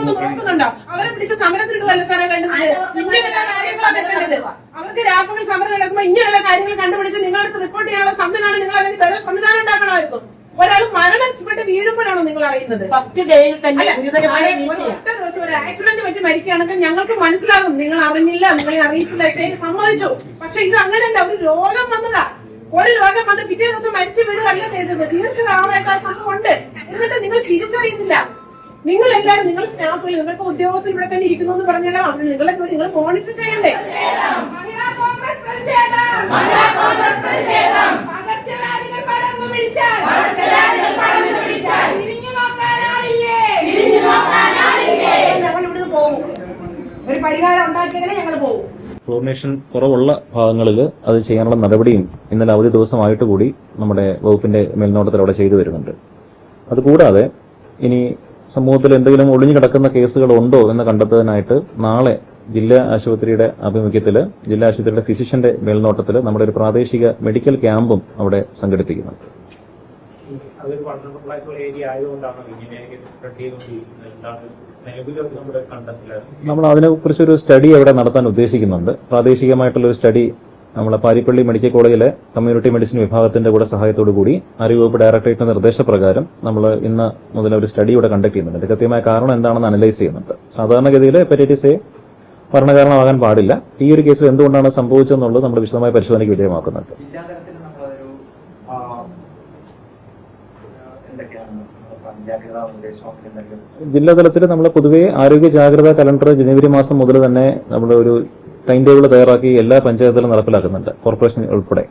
നോക്കുന്നുണ്ടോ? അവരെ പിടിച്ച് സമരത്തിലിടുവല്ല സാറേ വേണ്ടത്. ഇങ്ങനെയുള്ള കാര്യങ്ങളാണ് വേണ്ടത്. അവർക്ക് രാപ്പകൽ സമരം നടക്കുമ്പോൾ ഇങ്ങനെയുള്ള കാര്യങ്ങൾ കണ്ടുപിടിച്ച് നിങ്ങളടുത്ത് റിപ്പോർട്ട് ചെയ്യാനുള്ള സംവിധാനം നിങ്ങൾ അതിന് വേറെ സംവിധാനം ഉണ്ടാക്കണമായിരുന്നു. ഒരാൾ മരണപ്പെട്ട് വീഴുമ്പോഴാണോ നിങ്ങൾ അറിയുന്നത്? ഫസ്റ്റ് ഡേയിൽ തന്നെ ഒറ്റ ദിവസം ഒരു ആക്സിഡന്റ് പറ്റി മരിക്കുകയാണെങ്കിൽ ഞങ്ങൾക്ക് മനസ്സിലാകും നിങ്ങൾ അറിഞ്ഞില്ല, നിങ്ങളെ അറിയിച്ചില്ല, ശരി സമ്മതിച്ചു. പക്ഷെ ഇത് അങ്ങനെയല്ല, ഒരു രോഗം വന്നതാ. ഒരു രോഗം വന്ന് പിറ്റേ ദിവസം മരിച്ചു വീടുകയല്ല ചെയ്തത്. ദീർഘകാലമായിട്ട് ആ സംഭവം ഉണ്ട്. എന്നിട്ട് നിങ്ങൾ തിരിച്ചറിയുന്നില്ല. നിങ്ങൾ എല്ലാവരും, നിങ്ങൾ സ്റ്റാഫുകൾ, നിങ്ങൾക്ക് ഉദ്യോഗസ്ഥർ ഇവിടെ തന്നെ ഇരിക്കുന്നു എന്ന് പറഞ്ഞാലോ നിങ്ങൾ മോണിറ്റർ ചെയ്യണ്ടേ? ഒരു പരിഹാരം ഉണ്ടാക്കിയാലേ ഞങ്ങൾ പോകും. ക്ലോറിനേഷൻ കുറവുള്ള ഭാഗങ്ങളിൽ അത് ചെയ്യാനുള്ള നടപടിയും ഇന്നലെ അവധി ദിവസമായിട്ട് കൂടി നമ്മുടെ വകുപ്പിന്റെ മേൽനോട്ടത്തിൽ അവിടെ ചെയ്തു വരുന്നുണ്ട്. അതുകൂടാതെ ഇനി സമൂഹത്തിൽ എന്തെങ്കിലും ഒളിഞ്ഞു കിടക്കുന്ന കേസുകൾ ഉണ്ടോ എന്ന് കണ്ടെത്തുന്നതിനായിട്ട് നാളെ ജില്ലാ ആശുപത്രിയുടെ ആഭിമുഖ്യത്തില് ജില്ലാ ആശുപത്രിയുടെ ഫിസിഷ്യന്റെ മേൽനോട്ടത്തിൽ നമ്മുടെ ഒരു പ്രാദേശിക മെഡിക്കൽ ക്യാമ്പും അവിടെ സംഘടിപ്പിക്കുന്നുണ്ട്. നമ്മൾ അതിനെക്കുറിച്ചൊരു സ്റ്റഡി അവിടെ നടത്താൻ ഉദ്ദേശിക്കുന്നുണ്ട്. പ്രാദേശികമായിട്ടുള്ള ഒരു സ്റ്റഡി നമ്മളെ പാരിപ്പള്ളി മെഡിക്കൽ കോളേജിലെ കമ്മ്യൂണിറ്റി മെഡിസിൻ വിഭാഗത്തിന്റെ കൂടെ സഹായത്തോടു കൂടി ആരോഗ്യവകുപ്പ് ഡയറക്ടറേറ്റിന്റെ നിർദ്ദേശപ്രകാരം നമ്മൾ ഇന്ന് മുതൽ ഒരു സ്റ്റഡി ഇവിടെ കണ്ടക്ട് ചെയ്യുന്നുണ്ട്. കൃത്യമായ കാരണം എന്താണെന്ന് അനലൈസ് ചെയ്യുന്നുണ്ട്. സാധാരണഗതിയിൽ ഹെപ്പറ്റൈറ്റിസ് എ മരണകാരണമാകാൻ പാടില്ല. ഈ ഒരു കേസിൽ എന്തുകൊണ്ടാണ് സംഭവിച്ചതെന്നുള്ളത് നമ്മൾ വിശദമായ പരിശോധനയ്ക്ക് വിധേയമാക്കുന്നുണ്ട്. ജില്ലാതലത്തിൽ നമ്മൾ പൊതുവെ ആരോഗ്യ ജാഗ്രതാ കലണ്ടർ ജനുവരി മാസം മുതൽ തന്നെ നമ്മൾ ഒരു ടൈം ടേബിൾ തയ്യാറാക്കി എല്ലാ പഞ്ചായത്തുകളും നടപ്പിലാക്കുന്നുണ്ട്, കോർപ്പറേഷൻ ഉൾപ്പെടെ.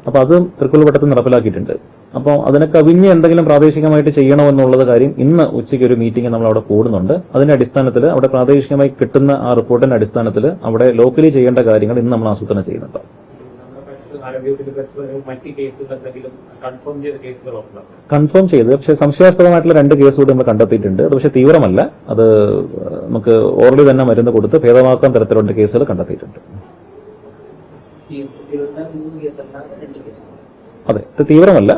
അപ്പൊ അത് തൃക്കുൾവട്ടത്തിൽ നടപ്പിലാക്കിയിട്ടുണ്ട്. അപ്പോൾ അതിനെ കവിഞ്ഞ് എന്തെങ്കിലും പ്രാദേശികമായിട്ട് ചെയ്യണമെന്നുള്ളത് കാര്യം ഇന്ന് ഉച്ചയ്ക്ക് ഒരു മീറ്റിംഗ് നമ്മൾ അവിടെ കൂടുന്നുണ്ട്. അതിന്റെ അടിസ്ഥാനത്തിൽ അവിടെ പ്രാദേശികമായി കിട്ടുന്ന ആ റിപ്പോർട്ടിന്റെ അടിസ്ഥാനത്തിൽ അവിടെ ലോക്കലി ചെയ്യേണ്ട കാര്യങ്ങൾ ഇന്ന് നമ്മൾ ആസൂത്രണം ചെയ്യുന്നുണ്ട്. കൺഫേം ചെയ്ത് പക്ഷേ സംശയാസ്പദമായിട്ടുള്ള 2 കേസ് കൂടി നമ്മൾ കണ്ടെത്തിയിട്ടുണ്ട്. അത് പക്ഷേ തീവ്രമല്ല. അത് നമുക്ക് ഓൾറെഡി തന്നെ മരുന്ന് കൊടുത്ത് ഭേദമാക്കാൻ തരത്തിലുള്ള കേസുകൾ കണ്ടെത്തിയിട്ടുണ്ട്. അതെ, ഇത് തീവ്രമല്ല,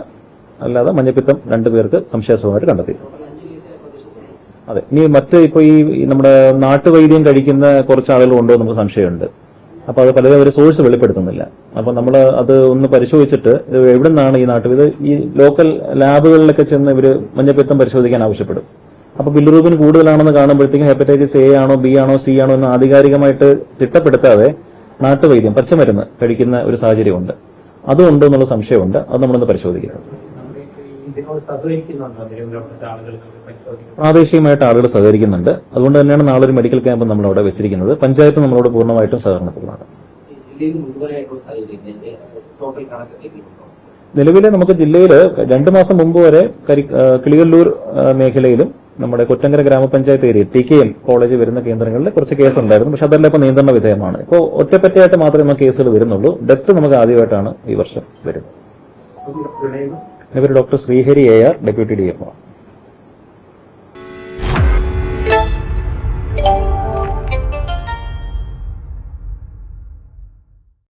അല്ലാതെ മഞ്ഞപ്പിത്തം 2 പേർക്ക് സംശയാസ്പദമായിട്ട് കണ്ടെത്തിയിട്ടുണ്ട്. അതെ, ഇനി മറ്റ് ഇപ്പൊ ഈ നമ്മുടെ നാട്ടുവൈദ്യം കഴിക്കുന്ന കുറച്ച് ആളുകൾ ഉണ്ടോ നമുക്ക് സംശയമുണ്ട്. അപ്പൊ അത് പലരും ഒരു സോഴ്സ് വെളിപ്പെടുത്തുന്നില്ല. അപ്പൊ നമ്മൾ അത് ഒന്ന് പരിശോധിച്ചിട്ട് എവിടെ നിന്നാണ് ഈ നാട്ടിൽ ഇത് ഈ ലോക്കൽ ലാബുകളിലൊക്കെ ചെന്ന് ഇവര് മഞ്ഞപ്പിത്തം പരിശോധിക്കാൻ ആവശ്യപ്പെടും. അപ്പൊ ബില്ലുറൂബിൻ കൂടുതലാണെന്ന് കാണുമ്പോഴത്തേക്കും ഹെപ്പറ്റൈറ്റിസ് എ ആണോ ബി ആണോ സി ആണോ എന്ന് ആധികാരികമായിട്ട് തിട്ടപ്പെടുത്താതെ നാട്ടുവൈദ്യം പച്ചമരുന്ന് കഴിക്കുന്ന ഒരു സാഹചര്യമുണ്ട്. അതുണ്ട് എന്നുള്ള സംശയമുണ്ട്. അത് നമ്മളൊന്ന് പരിശോധിക്കണം. പ്രാദേശികമായിട്ട് ആളുകൾ സഹകരിക്കുന്നുണ്ട്. അതുകൊണ്ട് തന്നെയാണ് നാളെ ഒരു മെഡിക്കൽ ക്യാമ്പ് നമ്മൾ അവിടെ വെച്ചിരിക്കുന്നത്. പഞ്ചായത്ത് നമ്മളോട് പൂർണ്ണമായിട്ടും സഹകരണത്തിലാണ്. നിലവിലെ നമുക്ക് ജില്ലയിൽ 2 മാസം മുമ്പ് വരെ കിളികല്ലൂർ മേഖലയിലും നമ്മുടെ കൊറ്റങ്കര ഗ്രാമപഞ്ചായത്ത് ഏരിയ TKM കോളേജ് വരുന്ന കേന്ദ്രങ്ങളിൽ കുറച്ച് കേസ് ഉണ്ടായിരുന്നു. പക്ഷെ അതെല്ലാം ഇപ്പോൾ നിയന്ത്രണ വിധേയമാണ്. ഇപ്പോൾ ഒറ്റപ്പറ്റയായിട്ട് മാത്രമേ നമുക്ക് കേസുകൾ വരുന്നുള്ളൂ. ഡെത്ത് നമുക്ക് ആദ്യമായിട്ടാണ് ഈ വർഷം വരുന്നത്. ഇവർ doctor Srihari AR, deputy DMO.